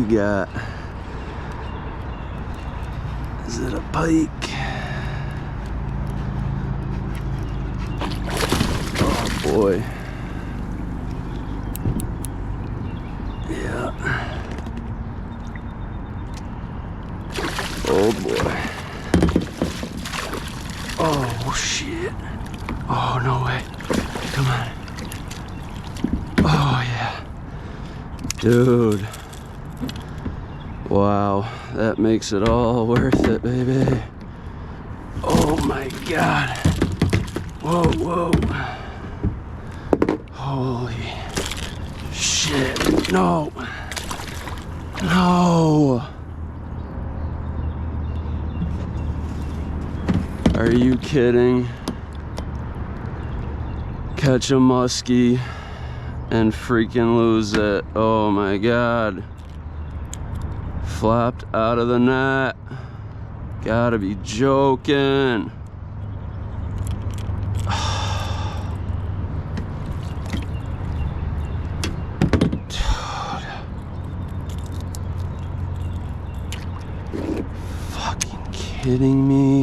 we got? Is it a pike? Oh boy. Yeah. Oh boy. Oh shit. Oh no way. Come on. Oh yeah. Dude. Wow. That makes it all worth it, baby. Oh my god. Whoa, whoa. Holy shit. No. No. Are you kidding? Catch a muskie and freaking lose it. Oh my god. Flopped out of the net. Gotta be joking. Dude. Fucking kidding me?